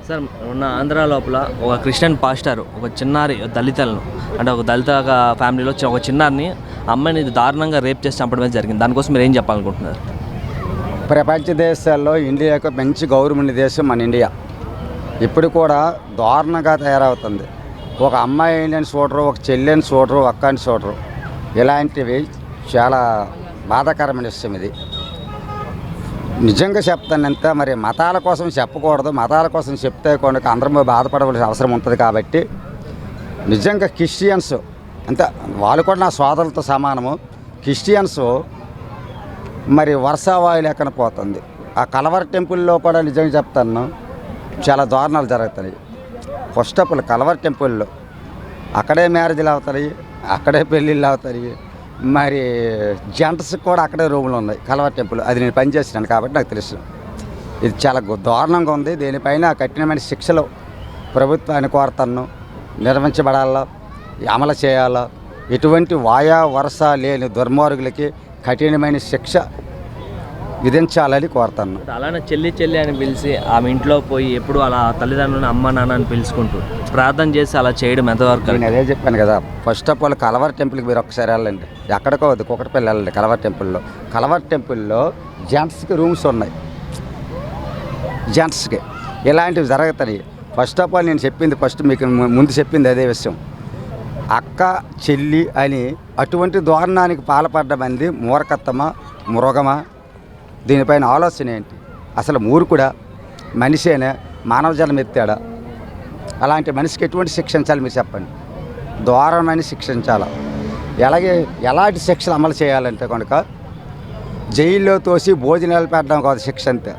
Sir ఉన్న ఆంధ్ర లోపల ఒక క్రిస్టియన్ పాస్టర్ ఒక చిన్నారి దళితులను అంటే ఒక దళిత ఫ్యామిలీలో ఒక చిన్నారిని అమ్మాయిని దారుణంగా రేప్ చేసి చంపడం జరిగింది. దానికోసం మీరు ఏం చెప్పాలనుకుంటున్నారు? ప్రపంచ దేశాల్లో ఇండియాకు మంచి గౌరవమైన దేశం మన ఇండియా. ఇప్పుడు కూడా దారుణంగా తయారవుతుంది. ఒక అమ్మాయిని చూడరు, ఒక చెల్లెని చూడరు, అక్కని చూడరు. ఇలాంటివి చాలా బాధాకరమైన విషయం. ఇది నిజంగా చెప్తానంత మరి మతాల కోసం చెప్పకూడదు. మతాల కోసం చెప్తే కొనుక అందరం బాధపడవలసిన అవసరం ఉంటుంది. కాబట్టి నిజంగా క్రిస్టియన్స్ అంతే, వాళ్ళు కూడా నా సోదరులతో సమానము. క్రిస్టియన్స్ మరి వర్షావాయులు ఎక్కడ పోతుంది. ఆ కలవర్ టెంపుల్లో కూడా నిజంగా చెప్తాను చాలా దారుణాలు జరుగుతాయి. ఫస్ట్ ఆఫ్ ఆల్ కలవర్ టెంపుల్లో అక్కడే మ్యారేజ్లు అవుతాయి, అక్కడే పెళ్ళిళ్ళు అవుతాయి. మరి జెంట్స్కి కూడా అక్కడే రూములు ఉన్నాయి కలవర్ టెంపుల్. అది నేను పనిచేసినాను కాబట్టి నాకు తెలుసు. ఇది చాలా దారుణంగా ఉంది. దీనిపైన కఠినమైన శిక్షలు ప్రభుత్వాన్ని కోరతాను, నిర్వహించబడాలా, అమలు చేయాలా. ఎటువంటి వాయా వరస లేని దుర్మార్గులకి కఠినమైన శిక్ష విధించాలని కోరుతాను. అలానే చెల్లి అని పిలిచి ఆమె ఇంట్లో పోయి ఎప్పుడు అలా తల్లిదండ్రులను అమ్మ నాన్న అని పిలుచుకుంటూ ప్రార్థన చేసి అలా చేయడం ఎంతవరకు? నేను అదే చెప్పాను కదా. ఫస్ట్ ఆఫ్ ఆల్ కలవర్ టెంపుల్కి మీరు ఒకసారి వెళ్ళండి. ఎక్కడికో వద్దు, కుకటపల్లి వెళ్ళండి. కలవర్ టెంపుల్లో జెంట్స్కి రూమ్స్ ఉన్నాయి. జెంట్స్కి ఇలాంటివి జరుగుతాయి. ఫస్ట్ ఆఫ్ ఆల్ నేను చెప్పింది మీకు ముందు చెప్పింది అదే విషయం. అక్క చెల్లి అని అటువంటి దారుణానికి పాల్పడ్డ మంది మూర్ఖత్వమా, మృగమా? దీనిపైన ఆలోచన ఏంటి? అసలు మూర్ఖుడా, మనిషేనా, మానవ జన్మ ఎత్తాడా? అలాంటి మనిషికి ఎటువంటి శిక్షించాలి మీరు చెప్పండి. దారుణమైన శిక్షించాలి. ఎలాంటి శిక్షలు అమలు చేయాలంటే కనుక జైల్లో తోసి భోజనాలు పెట్టడం కాదు శిక్ష. అంతే.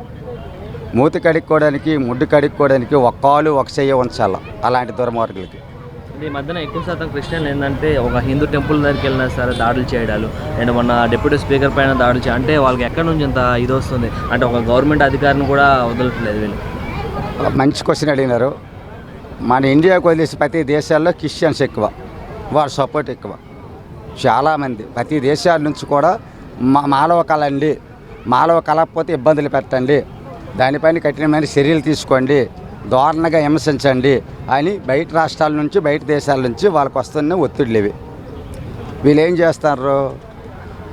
మూతి కడుక్కోవడానికి, ముడ్డు కడుక్కోవడానికి ఒక కాలు ఒక చెయ్యి ఉంచాలి అలాంటి దుర్మార్గులకి. ఈ మధ్యన ఎక్కువ శాతం క్రిస్టియన్లు ఏంటంటే ఒక హిందూ టెంపుల్ దగ్గరికి వెళ్ళినా సరే దాడులు చేయడాలు, అండ్ మొన్న డిప్యూటీ స్పీకర్ పైన దాడులు అంటే వాళ్ళకి ఎక్కడి నుంచి ఇంత ఇది వస్తుంది అంటే ఒక గవర్నమెంట్ అధికారిని కూడా వదలట్లేదు వీళ్ళు. మంచి క్వశ్చన్ అడిగినారు. మన ఇండియాకు వదిలేసి ప్రతి దేశాల్లో క్రిస్టియన్స్ ఎక్కువ, వాళ్ళ సపోర్ట్ ఎక్కువ. చాలామంది ప్రతి దేశాల నుంచి కూడా మానవ కలండి, మానవ కలకపోతే ఇబ్బందులు పెట్టండి, దానిపైన కఠినమైన చర్యలు తీసుకోండి, దారుణంగా హింసించండి అని బయట రాష్ట్రాల నుంచి బయట దేశాల నుంచి వాళ్ళకి వస్తున్న ఒత్తిడులు ఇవి. వీళ్ళు ఏం చేస్తారు?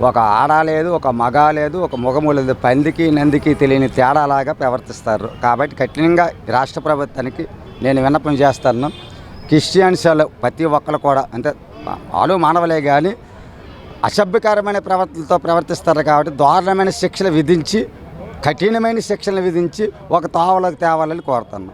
ఒక ఆడ లేదు, ఒక మగ లేదు, ఒక మగము లేదు, పందికి నందికి తెలియని తేడాలాగా ప్రవర్తిస్తారు. కాబట్టి కఠినంగా రాష్ట్ర ప్రభుత్వానికి నేను విన్నపం చేస్తాను. క్రిస్టియన్స్ ప్రతి ఒక్కరు కూడా అంటే వాళ్ళు మానవులే కానీ అసభ్యకరమైన ప్రవర్తనతో ప్రవర్తిస్తారు. కాబట్టి దారుణమైన శిక్షలు విధించి, కఠినమైన శిక్షలు విధించి ఒక తావలోకి తేవాలని కోరుతున్నాను.